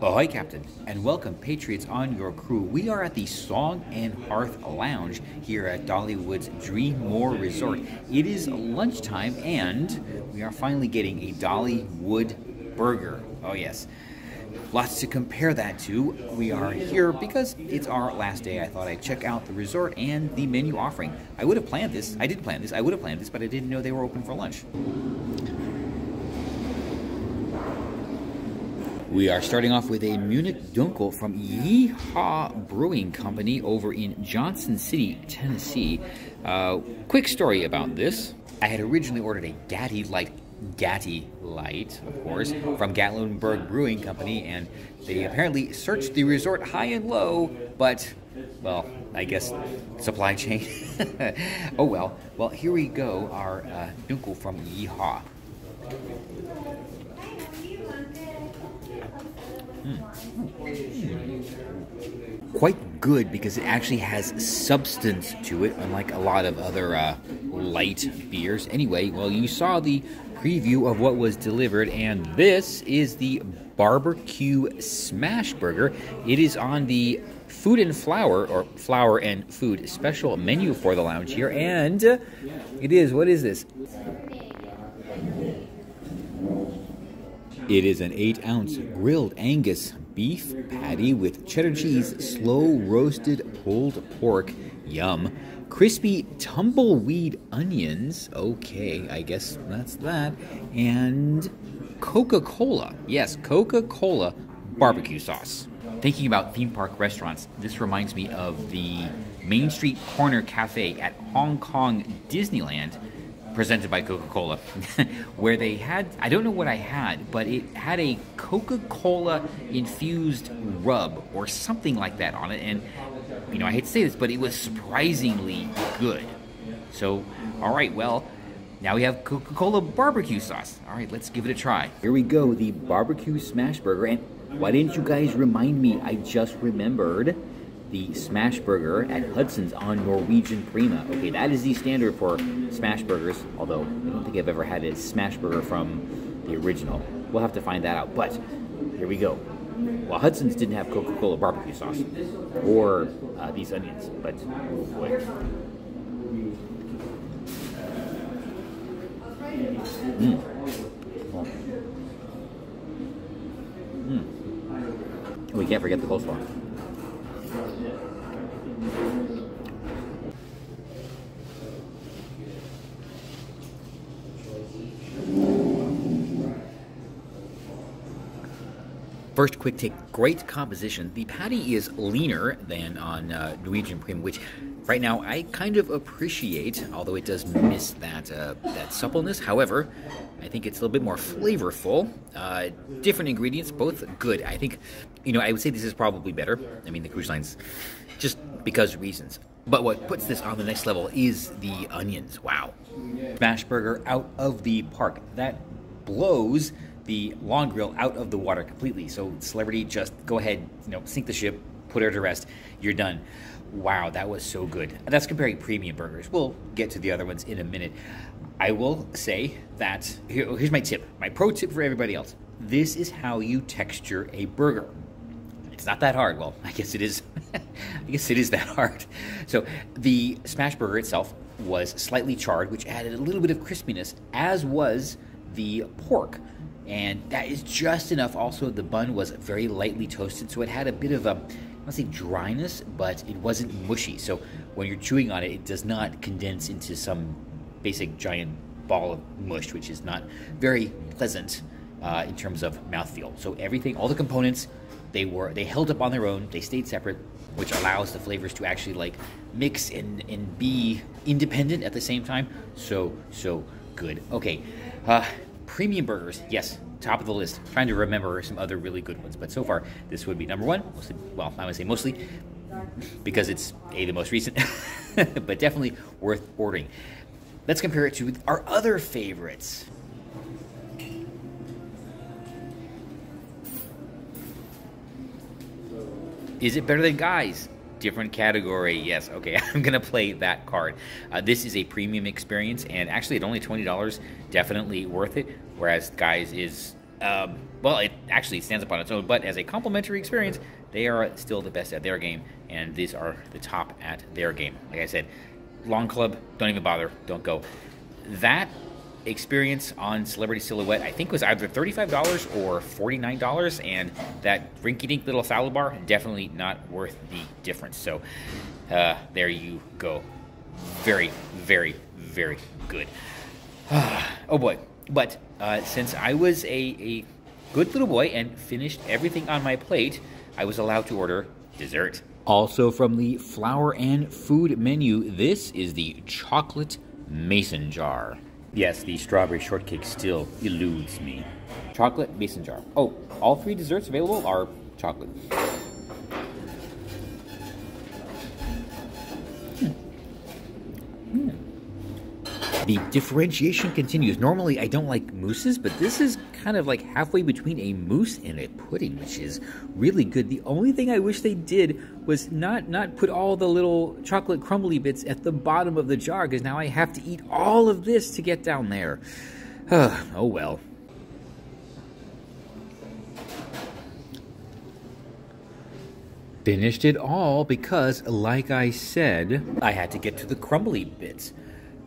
Ahoy, Captain, and welcome, Patriots on your crew. We are at the Song Hearth Lounge here at Dollywood's DreamMore Resort. It is lunchtime, and we are finally getting a Dollywood burger. Oh, yes. Lots to compare that to. We are here because it's our last day. I thought I'd check out the resort and the menu offering. I would have planned this. I did plan this. I would have planned this, but I didn't know they were open for lunch. We are starting off with a Munich Dunkel from Yeehaw Brewing Company over in Johnson City, Tennessee. Quick story about this. I had originally ordered a Gatty Light, of course, from Gatlinburg Brewing Company, and they apparently searched the resort high and low, but, well, I guess supply chain. Oh well. Well, here we go, our Dunkel from Yeehaw. Quite good because it actually has substance to it, unlike a lot of other light beers. Anyway, well, you saw the preview of what was delivered, and this is the barbecue smash burger. It is on the food and flour, or flour and food special menu for the lounge here, and it is, what is this? It is an 8-ounce grilled Angus beef patty with cheddar cheese, slow roasted pulled pork, yum, crispy tumbleweed onions, okay, I guess that's that, and Coca-Cola. Yes, Coca-Cola barbecue sauce. Thinking about theme park restaurants, this reminds me of the Main Street Corner Cafe at Hong Kong Disneyland, presented by Coca-Cola, where they had, I don't know what I had, but it had a Coca-Cola infused rub or something like that on it, and, you know, I hate to say this, but it was surprisingly good. So, all right, well, now we have Coca-Cola barbecue sauce. All right, let's give it a try. Here we go, the barbecue smash burger, and why didn't you guys remind me? I just remembered the smash burger at Hudson's on Norwegian Prima. Okay, that is the standard for smash burgers, although I don't think I've ever had a smash burger from the original. We'll have to find that out, but here we go. Well, Hudson's didn't have Coca-Cola barbecue sauce, or these onions, but oh boy. We can't forget the coleslaw. First quick take, great composition. The patty is leaner than on Norwegian Prima, which right now I kind of appreciate, although it does miss that that suppleness. However, I think it's a little bit more flavorful. Different ingredients, both good. I think, you know, I would say this is probably better. I mean, the cruise lines, just because reasons. But what puts this on the next level is the onions. Wow. Smash burger out of the park. That blows the long grill out of the water completely. So celebrity, just go ahead, you know, sink the ship, put her to rest, you're done. Wow, that was so good. And that's comparing premium burgers. We'll get to the other ones in a minute. I will say that, here's my tip, my pro tip for everybody else. This is how you texture a burger. It's not that hard. Well, I guess it is. I guess it is that hard. So the smash burger itself was slightly charred, which added a little bit of crispiness, as was the pork. And that is just enough. Also, the bun was very lightly toasted, so it had a bit of a, I don't say dryness, but it wasn't mushy. So when you're chewing on it, it does not condense into some basic giant ball of mush, which is not very pleasant in terms of mouthfeel. So everything, all the components, they held up on their own. They stayed separate, which allows the flavors to actually like mix and be independent at the same time. So good. Okay. Premium burgers, yes, top of the list. Trying to remember some other really good ones, but so far this would be number one. Mostly, well, I would say mostly because it's the most recent, but definitely worth ordering. Let's compare it to our other favorites. Is it better than Guys? Different category, yes. Okay, I'm gonna play that card. This is a premium experience, and actually at only $20, definitely worth it. Whereas Guys is well, it actually stands up on its own, but as a complimentary experience, they are still the best at their game, and these are the top at their game. Like I said, Long Club, don't even bother, don't go. That experience on Celebrity Silhouette, I think, was either $35 or $49, and that rinky-dink little salad bar, definitely not worth the difference. So there you go. Very, very, very good. Oh boy. But since I was a good little boy and finished everything on my plate, I was allowed to order dessert. Also from the flower and food menu, this is the chocolate mason jar. Yes, the strawberry shortcake still eludes me. Chocolate mason jar. Oh, all 3 desserts available are chocolate. The differentiation continues. Normally, I don't like mousses, but this is kind of like halfway between a mousse and a pudding, which is really good. The only thing I wish they did was not put all the little chocolate crumbly bits at the bottom of the jar, because now I have to eat all of this to get down there. Oh well. Finished it all because, like I said, I had to get to the crumbly bits.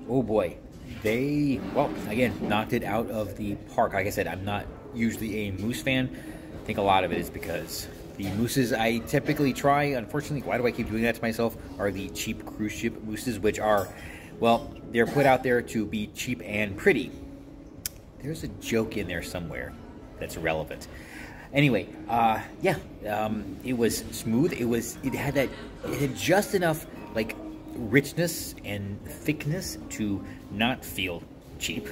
Oh boy. They, well, again, knocked it out of the park. Like I said, I'm not usually a mousse fan. I think a lot of it is because the mousses I typically try, unfortunately, why do I keep doing that to myself, are the cheap cruise ship mousses, which are, well, they're put out there to be cheap and pretty. There's a joke in there somewhere that's relevant. Anyway, yeah, it was smooth. It had just enough, like, richness and thickness to not feel cheap.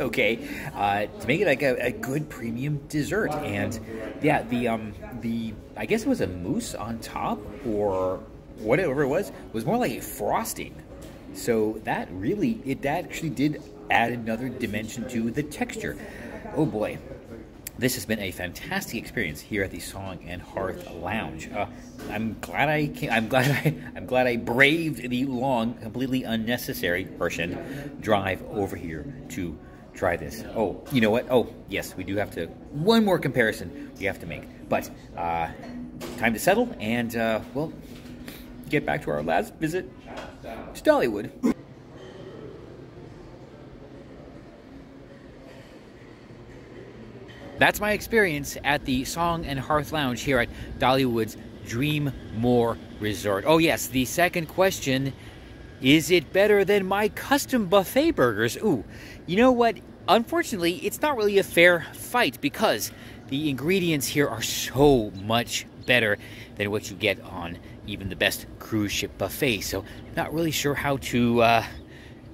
Okay, to make it like a good premium dessert. And yeah, the I guess it was a mousse on top or whatever it was more like a frosting. So that actually did add another dimension to the texture. Oh boy. This has been a fantastic experience here at the Song and Hearth Lounge. I'm glad I braved the long, completely unnecessary drive over here to try this. Oh, you know what? Oh, yes, we do have to. One more comparison we have to make. But time to settle and well, get back to our last visit to Dollywood. That's my experience at the Song and Hearth Lounge here at Dollywood's DreamMore Resort. Oh yes, the second question, is it better than my custom buffet burgers? Ooh, you know what? Unfortunately, it's not really a fair fight because the ingredients here are so much better than what you get on even the best cruise ship buffet. So I'm not really sure how to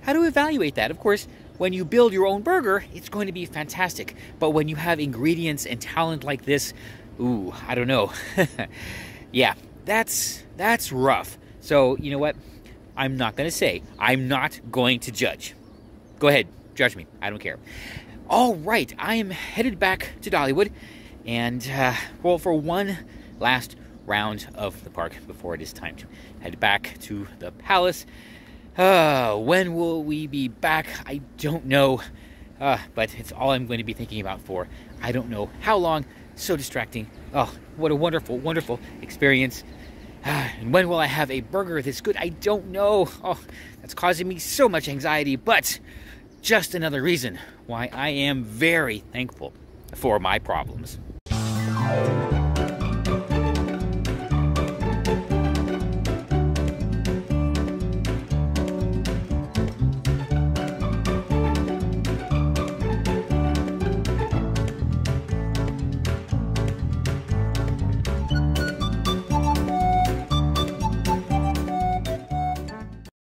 evaluate that. Of course, when you build your own burger, it's going to be fantastic. But when you have ingredients and talent like this, ooh, I don't know. Yeah, that's rough. So, you know what? I'm not going to say. I'm not going to judge. Go ahead, judge me. I don't care. All right, I am headed back to Dollywood. And, well, for one last round of the park before it is time to head back to the palace. When will we be back? I don't know. But it's all I'm going to be thinking about for I don't know how long. So distracting. Oh, what a wonderful, wonderful experience. And when will I have a burger this good? I don't know. Oh, that's causing me so much anxiety, but just another reason why I am very thankful for my problems.